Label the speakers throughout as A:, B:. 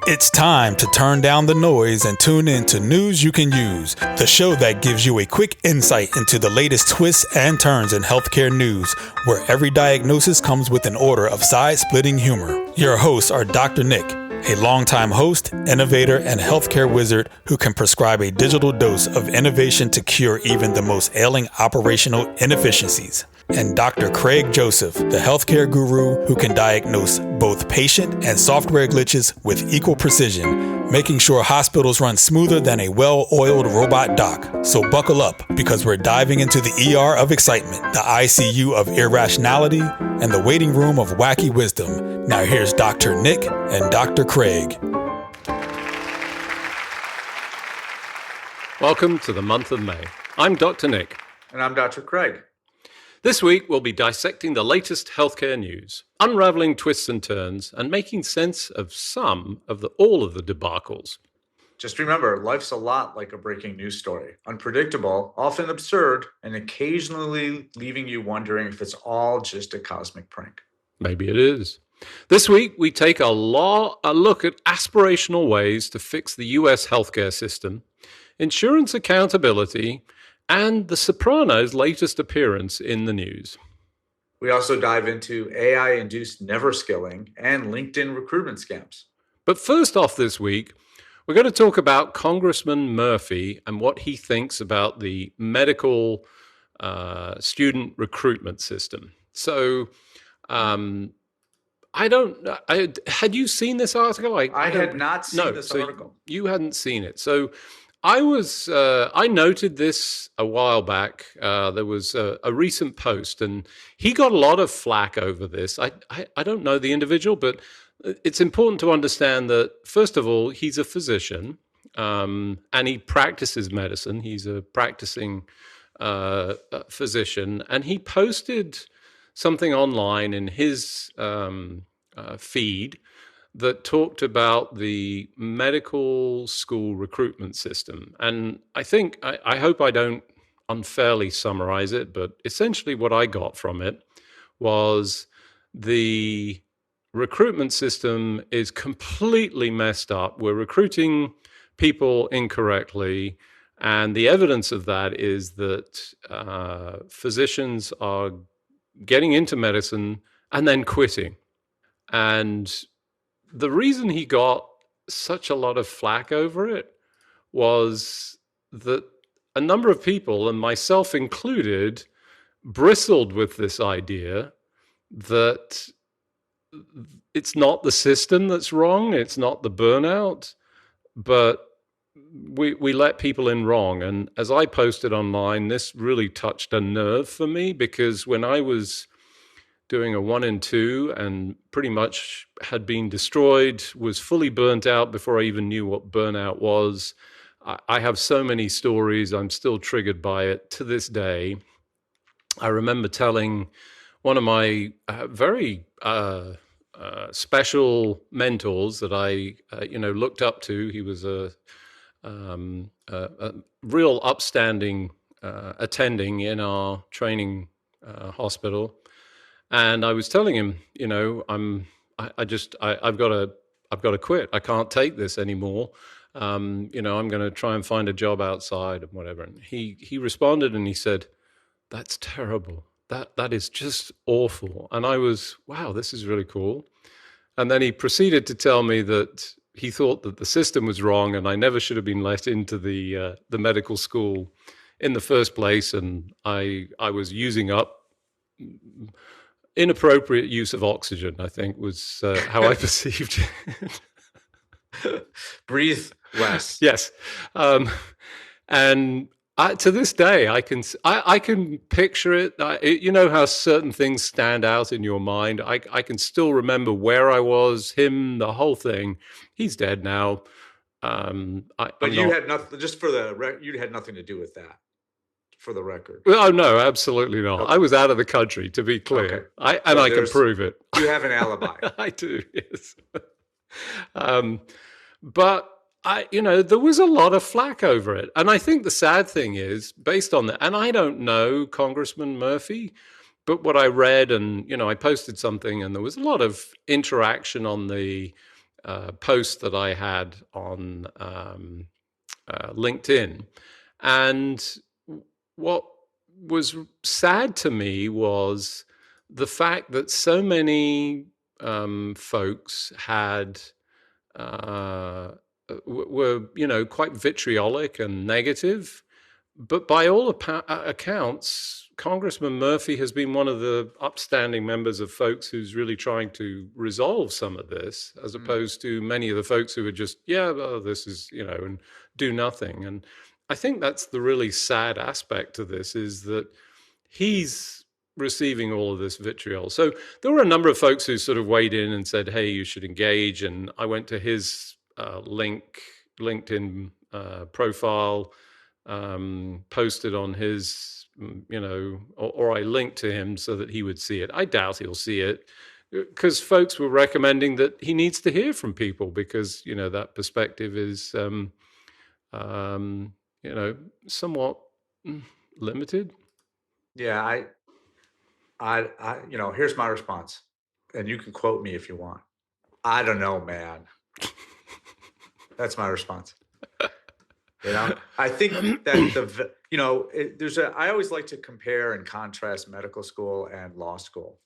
A: It's time to turn down the noise and tune in to News You Can Use, the show that gives you a quick insight into the latest twists and turns in healthcare news, where every diagnosis comes with an order of side-splitting humor. Your hosts are Dr. Nick, a longtime host, innovator, and healthcare wizard who can prescribe a digital dose of innovation to cure even the most ailing operational inefficiencies, and Dr. Craig Joseph, the healthcare guru who can diagnose both patient and software glitches with equal precision, making sure hospitals run smoother than a well-oiled robot doc. So buckle up, because we're diving into the ER of excitement, the ICU of irrationality, and the waiting room of wacky wisdom. Now here's Dr. Nick and Dr. Craig.
B: Welcome to the month of May. I'm Dr. Nick.
C: And I'm Dr. Craig.
B: This week, we'll be dissecting the latest healthcare news, unraveling twists and turns, and making sense of all of the debacles.
C: Just remember, life's a lot like a breaking news story. Unpredictable, often absurd, and occasionally leaving you wondering if it's all just a cosmic prank.
B: Maybe it is. This week, we take a look at aspirational ways to fix the U.S. healthcare system, insurance accountability, and The Sopranos' latest appearance in the news.
C: We also dive into AI-induced never-skilling and LinkedIn recruitment scams.
B: But first off this week, we're going to talk about Congressman Murphy and what he thinks about the medical student recruitment system. So, had you seen this article?
C: I had not seen this article.
B: You hadn't seen it. So I noted this a while back. There was a recent post, and he got a lot of flack over this. I don't know the individual, but it's important to understand that, first of all, he's a physician, and he practices medicine. He's a practicing physician, and he posted something online in his feed that talked about the medical school recruitment system. And I hope I don't unfairly summarize it, but essentially what I got from it was the recruitment system is completely messed up. We're recruiting people incorrectly. And the evidence of that is that physicians are getting into medicine and then quitting. And the reason he got such a lot of flack over it was that a number of people, and myself included, bristled with this idea that it's not the system that's wrong, it's not the burnout, but we let people in wrong. And as I posted online, this really touched a nerve for me, because when I was doing a 1 and 2 and pretty much had been destroyed, was fully burnt out before I even knew what burnout was. I have so many stories. I'm still triggered by it to this day. I remember telling one of my very special mentors that I looked up to. He was a real upstanding attending in our training hospital. And I was telling him, I've got to quit. I can't take this anymore. I'm going to try and find a job outside and whatever. And he responded and he said, "That's terrible. That is just awful." And I was, wow, this is really cool. And then he proceeded to tell me that he thought that the system was wrong and I never should have been let into the medical school in the first place. And I was using up inappropriate use of oxygen, I think, was how I perceived it.
C: Breathe less.
B: Yes. And to this day, I can picture it. You know how certain things stand out in your mind. I can still remember where I was, him, the whole thing. He's dead now.
C: But you had nothing, just for the you had nothing to do with that. For the record.
B: Oh, no, absolutely not. Okay. I was out of the country, to be clear. Okay. I can prove it.
C: You have an alibi.
B: I do, yes. But there was a lot of flack over it. And I think the sad thing is, based on that, and I don't know Congressman Murphy, but what I read, and, I posted something, and there was a lot of interaction on the post that I had on LinkedIn. And what was sad to me was the fact that so many folks had were quite vitriolic and negative. But by all accounts, Congressman Murphy has been one of the upstanding members of folks who's really trying to resolve some of this, as opposed to many of the folks who are just, well, this is, and do nothing. And I think that's the really sad aspect to this, is that he's receiving all of this vitriol. So there were a number of folks who sort of weighed in and said, hey, you should engage. And I went to his LinkedIn profile, posted on his, or I linked to him so that he would see it. I doubt he'll see it, because folks were recommending that he needs to hear from people, because, that perspective is, somewhat limited.
C: Yeah, here's my response, and you can quote me if you want. I don't know, man. That's my response. I think that I always like to compare and contrast medical school and law school,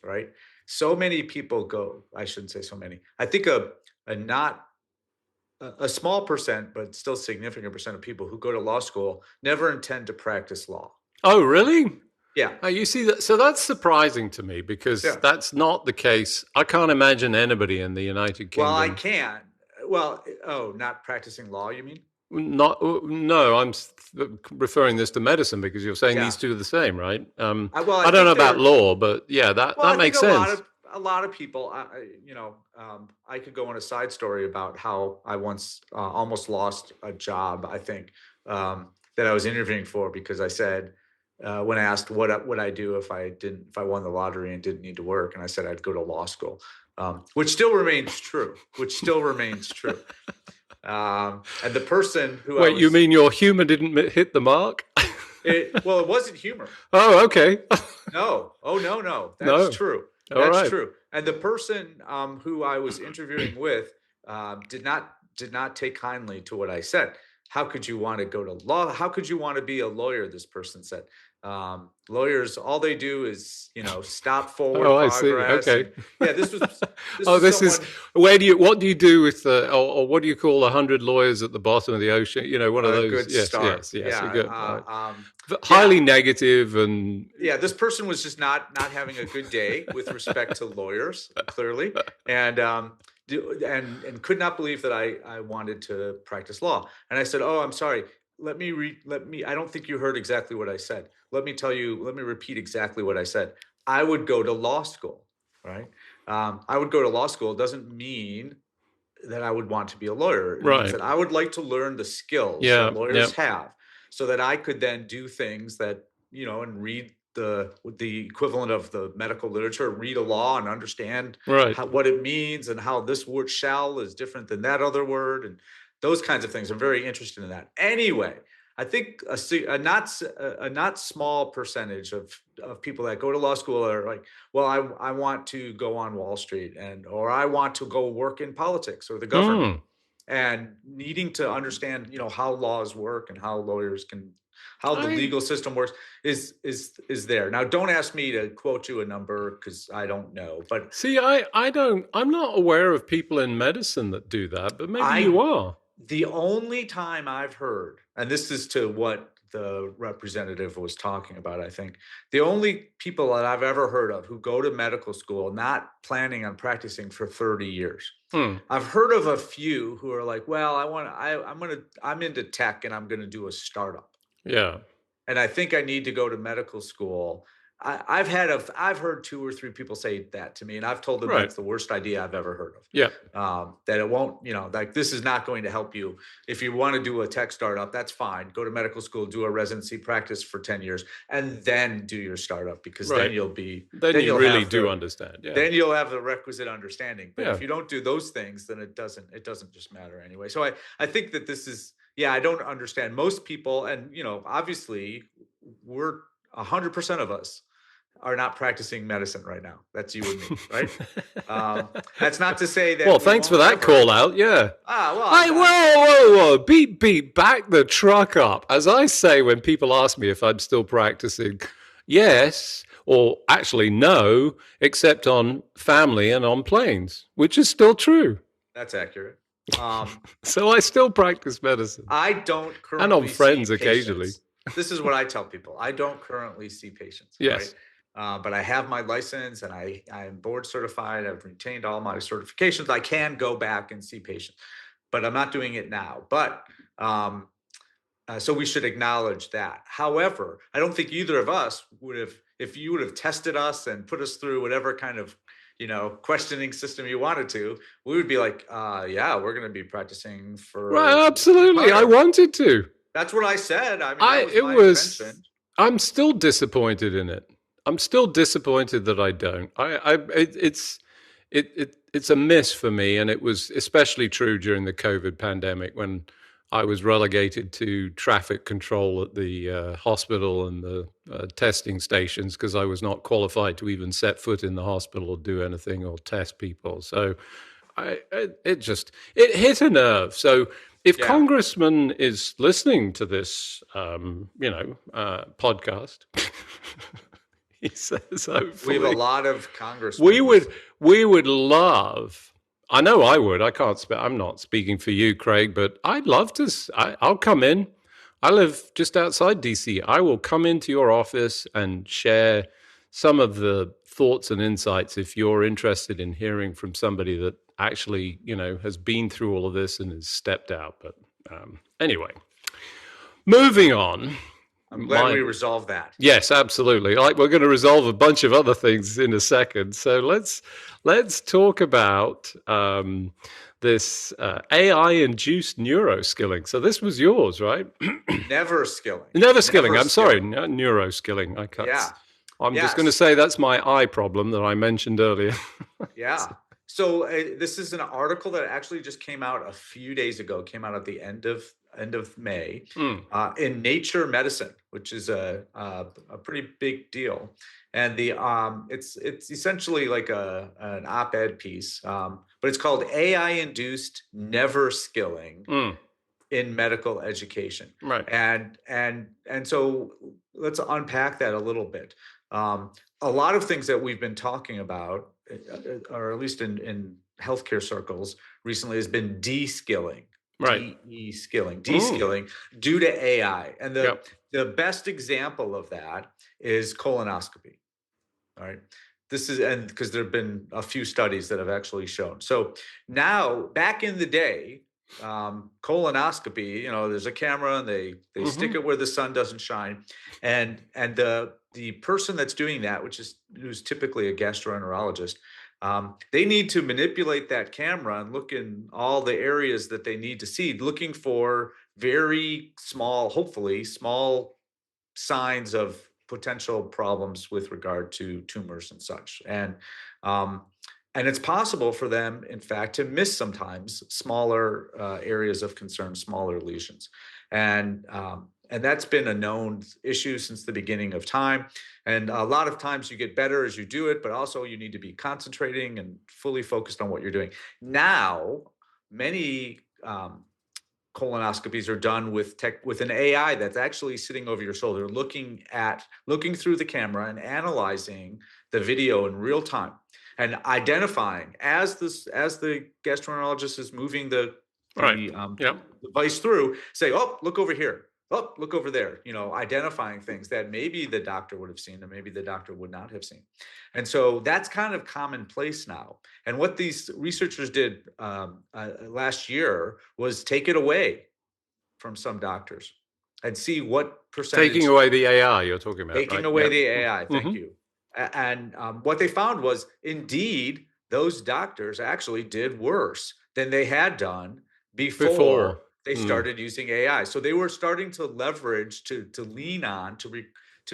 C: right? So many people I shouldn't say so many. I think a small percent, but still significant percent of people who go to law school never intend to practice law.
B: Oh, really?
C: Yeah.
B: You see that? So that's surprising to me, because that's not the case. I can't imagine anybody in the United Kingdom.
C: Well, I can. Well, not practicing law, you mean?
B: No, I'm referring this to medicine, because you're saying these two are the same, right? I don't know about law, but that makes sense.
C: A lot of people, I could go on a side story about how I once almost lost a job, I think, that I was interviewing for, because I said, when asked what would I do if I won the lottery and didn't need to work, and I said I'd go to law school, which still remains true. And the person who
B: you mean your humor didn't hit the mark?
C: It wasn't humor.
B: Oh, okay.
C: No. Oh, no. That's true. That's true. And the person who I was interviewing with did not take kindly to what I said. How could you want to go to law? How could you want to be a lawyer? This person said. Lawyers, all they do is, stop forward progress.
B: I see. Okay.
C: What
B: do you do with or what do you call 100 lawyers at the bottom of the ocean? One of those.
C: Good start.
B: Yes. Good. Highly negative, and
C: this person was just not having a good day with respect to lawyers, clearly, and could not believe that I wanted to practice law. And I said, "Oh, I'm sorry. Let me I don't think you heard exactly what I said. Let me repeat exactly what I said. I would go to law school, right? I would go to law school. It doesn't mean that I would want to be a lawyer. It means that I would like to learn the skills that lawyers have, so that I could then do things that, and read the equivalent of the medical literature, read a law and understand what it means, and how this word shall is different than that other word, and those kinds of things. I'm very interested in that. Anyway, I think a not small percentage of people that go to law school are like, well, I want to go on Wall Street, or I want to go work in politics or the government, and needing to understand, how laws work and how the legal system works is there. Now, don't ask me to quote you a number, because I don't know. But
B: see, I'm not aware of people in medicine that do that, but maybe you are.
C: The only time I've heard, and this is to what the representative was talking about, I think, the only people that I've ever heard of who go to medical school not planning on practicing for 30 years. I've heard of a few who are like, well, I'm into tech and I'm going to do a startup.
B: Yeah.
C: And I think I need to go to medical school. I've heard 2 or 3 people say that to me, and I've told them that's the worst idea I've ever heard of.
B: Yeah.
C: That it won't, like, this is not going to help you. If you want to do a tech startup, that's fine. Go to medical school, do a residency, practice for 10 years, and then do your startup, because then you'll be.
B: Then you really do understand. Yeah.
C: Then you'll have the requisite understanding. But if you don't do those things, then it doesn't just matter anyway. So I think that this is, I don't understand most people, and obviously we're 100% of us are not practicing medicine right now. That's you and me, right? That's not to say that.
B: Well, thanks for that call out. Yeah.
C: Well,
B: Whoa. Beat back the truck up. As I say when people ask me if I'm still practicing, yes, or actually no, except on family and on planes, which is still true.
C: That's accurate.
B: So I still practice medicine.
C: I don't currently
B: and on friends
C: see
B: occasionally.
C: patients. This is what I tell people. I don't currently see patients.
B: Yes.
C: Right? But I have my license and I am board certified. I've retained all my certifications. I can go back and see patients, but I'm not doing it now. But so we should acknowledge that. However, I don't think either of us would have, if you would have tested us and put us through whatever kind of questioning system you wanted to, we would be like, yeah, we're going to be practicing for.
B: Right, absolutely. I wanted to.
C: That's what I said. I mean, that was my intention.
B: I'm still disappointed in it. I'm still disappointed that I don't. It's a miss for me, and it was especially true during the COVID pandemic when I was relegated to traffic control at the hospital and the testing stations because I was not qualified to even set foot in the hospital or do anything or test people. So it hit a nerve. So if Congressman is listening to this, podcast, he says, hopefully,
C: we have a lot of congressmen.
B: We would love. I know I would. I'm not speaking for you, Craig, but I'd love to. I'll come in. I live just outside DC. I will come into your office and share some of the thoughts and insights if you're interested in hearing from somebody that actually, has been through all of this and has stepped out. But anyway, moving on.
C: I'm glad we resolved that.
B: Yes, absolutely. We're going to resolve a bunch of other things in a second. So let's talk about this AI-induced neuroskilling. So this was yours, right?
C: Never skilling.
B: I'm sorry, neuroskilling. I'm just going to say that's my eye problem that I mentioned earlier.
C: Yeah. So this is an article that actually just came out a few days ago. It came out at the end of May in Nature Medicine, which is a pretty big deal. And it's essentially like an op-ed piece, but it's called AI-induced never skilling in medical education.
B: Right.
C: And so let's unpack that a little bit. A lot of things that we've been talking about, or at least in healthcare circles recently, has been de-skilling.
B: Right.
C: De-skilling due to AI. And the best example of that is colonoscopy. All right. And because there have been a few studies that have actually shown. So now, back in the day, colonoscopy, there's a camera and they stick it where the sun doesn't shine. And the person that's doing that, who's typically a gastroenterologist, they need to manipulate that camera and look in all the areas that they need to see, looking for very small, hopefully small signs of potential problems with regard to tumors and such. And it's possible for them, in fact, to miss sometimes smaller areas of concern, smaller lesions. And that's been a known issue since the beginning of time. And a lot of times you get better as you do it, but also you need to be concentrating and fully focused on what you're doing. Now, many colonoscopies are done with an AI that's actually sitting over your shoulder, looking through the camera and analyzing the video in real time and identifying as the gastroenterologist is moving the device through, say, oh, look over here. Oh, look over there, identifying things that maybe the doctor would have seen and maybe the doctor would not have seen. And so that's kind of commonplace now. And what these researchers did last year was take it away from some doctors and see what percentage.
B: Taking away the AI you're talking about.
C: Taking away the AI, thank you. And what they found was, indeed, those doctors actually did worse than they had done before. They started using AI. So they were starting to leverage, to lean on, to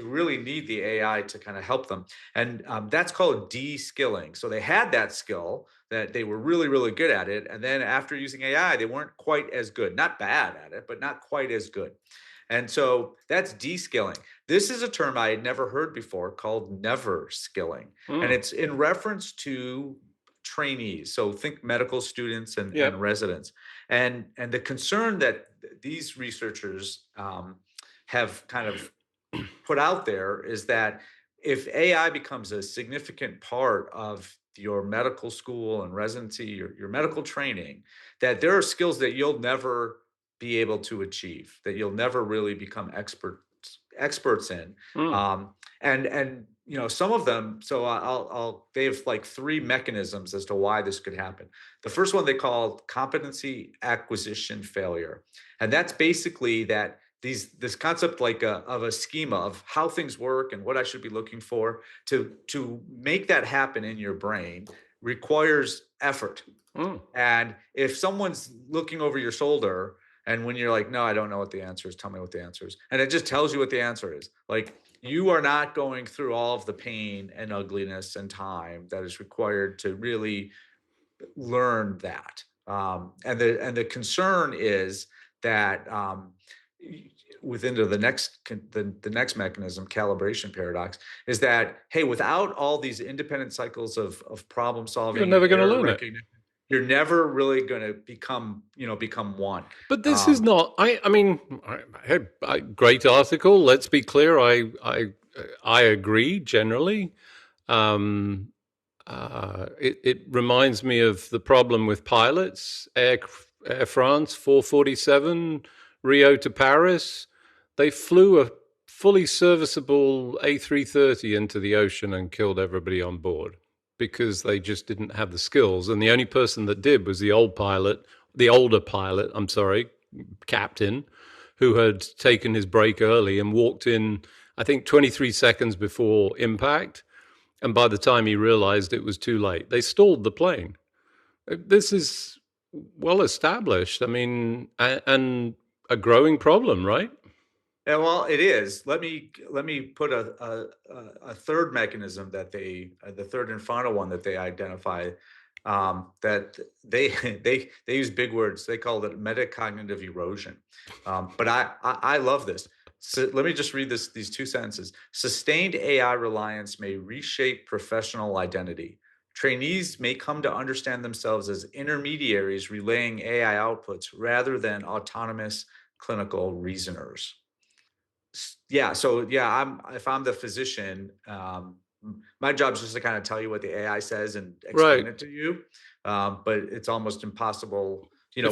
C: really need the AI to kind of help them. And that's called de-skilling. So they had that skill that they were really, really good at it. And then after using AI, they weren't quite as good, not bad at it, but not quite as good. And so that's de-skilling. This is a term I had never heard before called never skilling. And
B: Mm.
C: it's in reference to trainees. So think medical students and
B: Yep.
C: residents. And the concern that these researchers have kind of put out there is that if AI becomes a significant part of your medical school and residency, your medical training, that there are skills that you'll never be able to achieve, that you'll never really become experts in.
B: Mm.
C: And some of them. So they have like three mechanisms as to why this could happen. The first one they call competency acquisition failure, and that's basically that this concept of a schema of how things work and what I should be looking for to make that happen in your brain requires effort.
B: Mm.
C: And if someone's looking over your shoulder and when you're like, no, I don't know what the answer is, tell me what the answer is. And it just tells you what the answer is. Like you are not going through all of the pain and ugliness and time that is required to really learn that. And the concern is that within the next mechanism, calibration paradox, is that hey, without all these independent cycles of problem solving,
B: You're never going to
C: error
B: learn it.
C: recognition, you're never really going to become one.
B: But this is not. I mean, great article. Let's be clear. I agree generally. It reminds me of the problem with pilots. Air France 447 Rio to Paris. They flew a fully serviceable A330 into the ocean and killed everybody on board because they just didn't have the skills. And the only person that did was the older pilot, captain, who had taken his break early and walked in, I think, 23 seconds before impact. And by the time he realized it was too late, they stalled the plane. This is well established. I mean, and a growing problem, right?
C: Yeah, well, it is. Let me put a third mechanism that the third and final one that they identify, that they use big words. They call it metacognitive erosion. But I love this. So let me just read these two sentences. Sustained AI reliance may reshape professional identity. Trainees may come to understand themselves as intermediaries relaying AI outputs rather than autonomous clinical reasoners. Yeah. So yeah, if I'm the physician, my job is just to kind of tell you what the AI says and explain it to you. But it's almost impossible.
B: It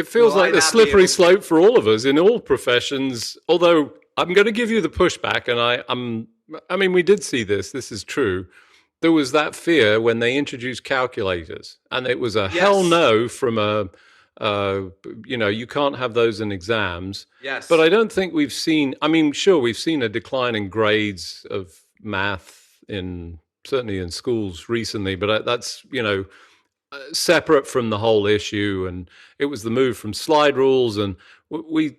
B: feels like the slippery slope for all of us in all professions. Although I'm going to give you the pushback, and I mean, we did see this. This is true. There was that fear when they introduced calculators, and it was a hell no from you can't have those in exams.
C: Yes.
B: But I don't think we've seen, I mean, sure, we've seen a decline in grades of math certainly in schools recently, but that's, separate from the whole issue. And it was the move from slide rules, and we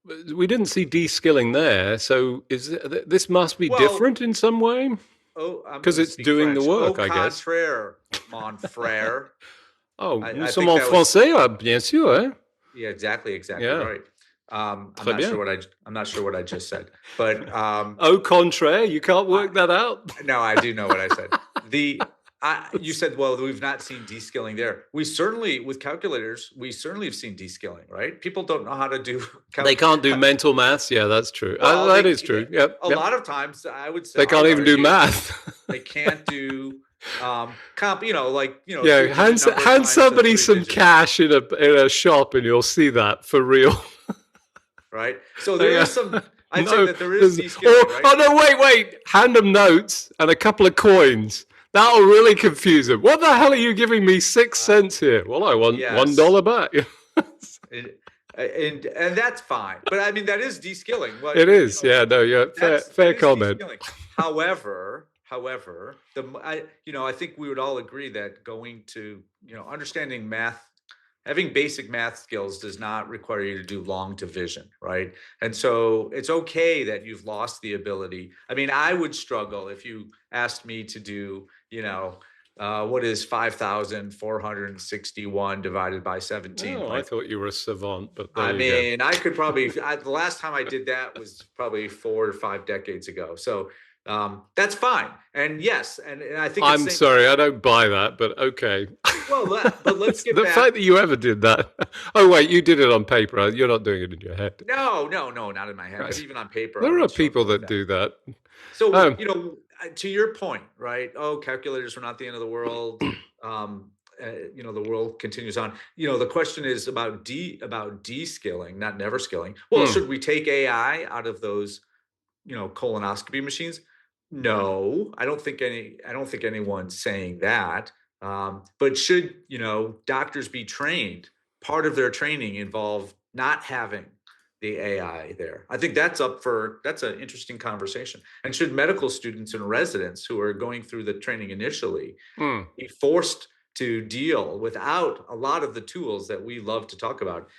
B: didn't see de-skilling there. So this must be different in some way? Because it's doing
C: French.
B: the work, I guess.
C: Au contraire, mon frère.
B: Oh, nous sommes en français, bien sûr. Hein?
C: Yeah, exactly right. I'm not sure what I just said, but
B: au contraire, you can't work that out.
C: No, I do know what I said. You said, well, we've not seen de-skilling there. We certainly, with calculators, have seen de-skilling, right? People don't know how to do.
B: They can't do mental maths. Yeah, that's true. That is true. Yep.
C: A lot of times, I would say
B: they can't even do math.
C: They can't do.
B: Yeah, hand somebody some cash in a shop, and you'll see that for real.
C: Right. So there is some. I'd say that there is de-skilling. Right?
B: Oh no! Wait! Hand them notes and a couple of coins. That'll really confuse them. What the hell are you giving me 6 cents here? Well, I want $1 back.
C: and that's fine. But I mean, that is de-skilling. Well,
B: it is. Fair comment.
C: However, I think we would all agree that going to, understanding math, having basic math skills does not require you to do long division, right? And so it's okay that you've lost the ability. I mean, I would struggle if you asked me to do, what is 5,461 divided by 17?
B: Oh, I
C: Like,
B: thought you were a savant, but there
C: I
B: you go.
C: mean, I could probably, the last time I did that was probably 4 or 5 decades ago. So that's fine. And yes, and I think
B: I'm sorry, I don't buy that, but okay.
C: well, but let's get
B: the
C: back.
B: fact that you ever did that. Oh, wait, you did it on paper. You're not doing it in your head.
C: No, not in my head,
B: Right.
C: but even on paper.
B: There are people that do that.
C: So, to your point, right? Oh, calculators are not the end of the world. The world continues on. The question is about de-skilling, not never skilling. Well, should we take AI out of those, colonoscopy machines? No, I don't think anyone's saying that. But should, doctors be trained? Part of their training involve not having the AI there. I think that's an interesting conversation. And should medical students and residents who are going through the training initially be forced to deal without a lot of the tools that we love to talk about?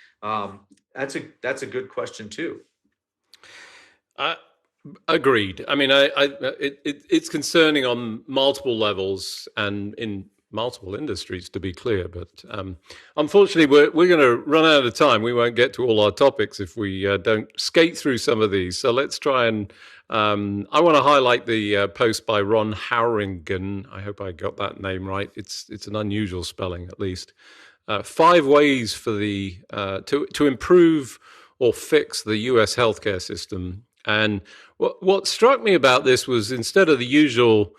C: That's a good question too.
B: Agreed. I mean, it's concerning on multiple levels and in multiple industries, to be clear. But unfortunately, we're going to run out of time. We won't get to all our topics if we don't skate through some of these. So let's try and. I want to highlight the post by Ron Howringen. I hope I got that name right. It's an unusual spelling, at least. 5 ways for the to improve or fix the U.S. healthcare system. And what struck me about this was, instead of the usual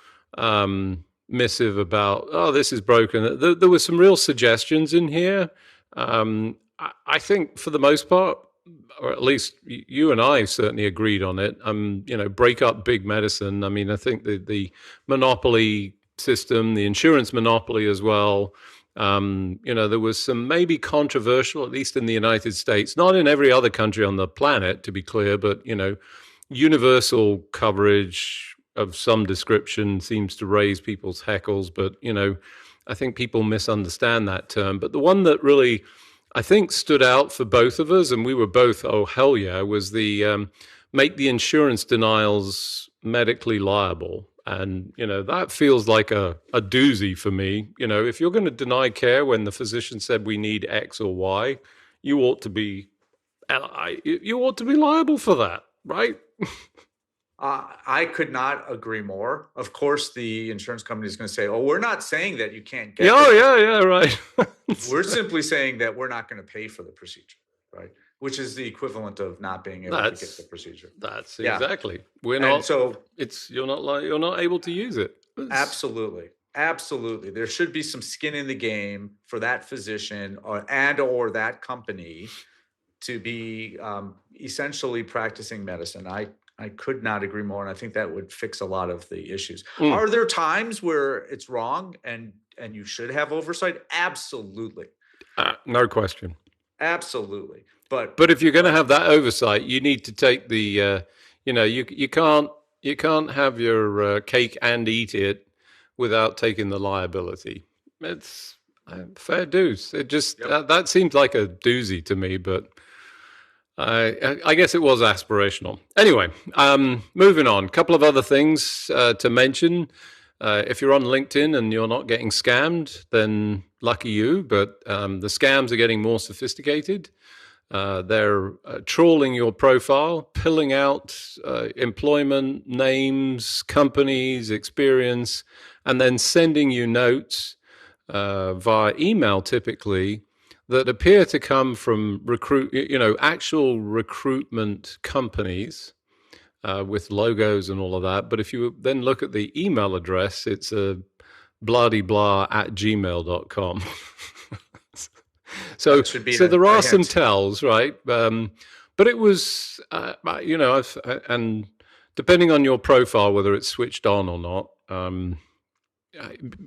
B: missive about, oh, this is broken, there were some real suggestions in here. I think for the most part, or at least you and I certainly agreed on it, break up big medicine. I mean, I think the monopoly system, the insurance monopoly as well, there was some maybe controversial, at least in the United States, not in every other country on the planet, to be clear, but, universal coverage of some description seems to raise people's hackles. But, I think people misunderstand that term. But the one that really, I think, stood out for both of us, and we were both, oh, hell yeah, was the make the insurance denials medically liable. And, that feels like a doozy for me. If you're going to deny care when the physician said we need X or Y, you ought to be liable for that, right?
C: I could not agree more. Of course, the insurance company is going to say, "Oh, we're not saying that you can't get."
B: Yeah, right.
C: We're simply saying that we're not going to pay for the procedure, right? Which is the equivalent of not being able to get the procedure.
B: That's exactly. We're not.
C: So
B: you're not able to use it.
C: Absolutely. There should be some skin in the game for that physician or that company to be essentially practicing medicine. I could not agree more, and I think that would fix a lot of the issues. Are there times where it's wrong and you should have oversight? Absolutely.
B: No question.
C: Absolutely. But
B: if you're going to have that oversight, you need to take the you can't have your cake and eat it without taking the liability. It's fair dues. It just that seems like a doozy to me, but I guess it was aspirational. Anyway, moving on. A couple of other things to mention. If you're on LinkedIn and you're not getting scammed, then lucky you. But the scams are getting more sophisticated. They're trawling your profile, pulling out employment, names, companies, experience, and then sending you notes via email, typically, that appear to come from actual recruitment companies with logos and all of that. But if you then look at the email address, it's a bloody-blah@gmail.com. So there are some tells, right? But it was, and depending on your profile, whether it's switched on or not,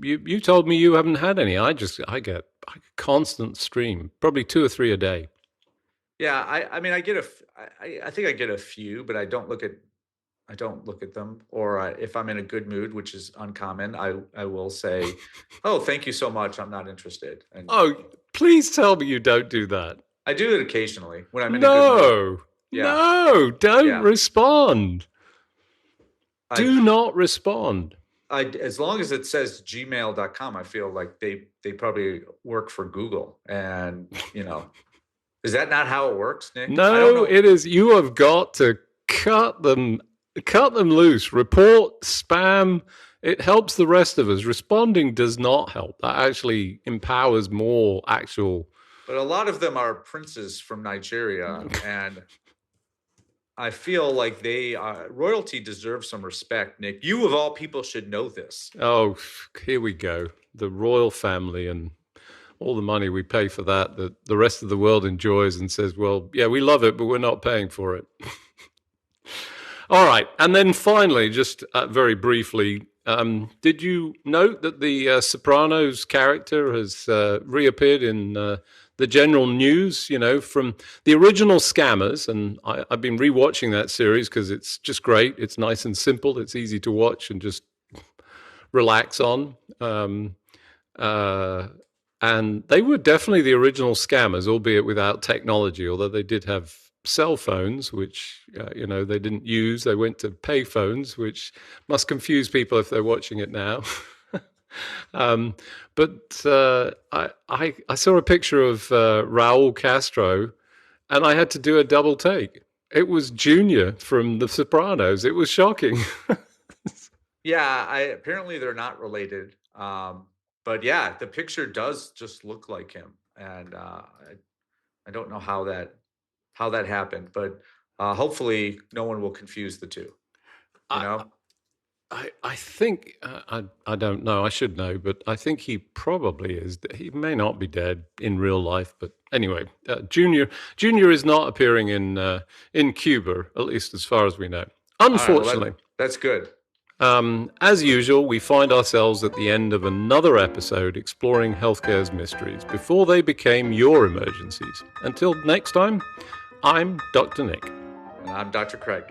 B: you told me you haven't had any. I get a constant stream, probably 2 or 3 a day.
C: Yeah, I mean, I think I get a few, but I don't look at them. Or if I'm in a good mood, which is uncommon, I will say, "Oh, thank you so much. I'm not interested." And
B: please tell me you don't do that.
C: I do it occasionally when I'm in a good mood.
B: No, don't respond. Do not respond.
C: as long as it says gmail.com, I feel like they probably work for Google. And, is that not how it works, Nick? I don't
B: No,
C: know.
B: it is. You have got to cut them loose. Report spam. It helps the rest of us. Responding does not help. That actually empowers more actual.
C: But a lot of them are princes from Nigeria, and I feel like royalty deserves some respect, Nick. You of all people should know this.
B: Oh, here we go. The royal family and all the money we pay for that the rest of the world enjoys and says, well, yeah, we love it, but we're not paying for it. All right. And then finally, just very briefly, did you note that the Sopranos character has reappeared in the general news, from the original Scammers? And I've been rewatching that series because it's just great. It's nice and simple. It's easy to watch and just relax on. And they were definitely the original Scammers, albeit without technology, although they did have cell phones, which, they didn't use. They went to pay phones, which must confuse people if they're watching it now. But I saw a picture of Raul Castro, and I had to do a double take. It was Junior from The Sopranos. It was shocking.
C: Yeah, apparently they're not related. But yeah, the picture does just look like him, and I don't know how that happened, but hopefully no one will confuse the two.
B: I think I don't know. I should know, but I think he probably is. He may not be dead in real life, but anyway, Junior is not appearing in Cuba, at least as far as we know. Unfortunately,
C: that's good.
B: As usual, we find ourselves at the end of another episode exploring healthcare's mysteries before they became your emergencies. Until next time, I'm Dr. Nick.
C: And I'm Dr. Craig.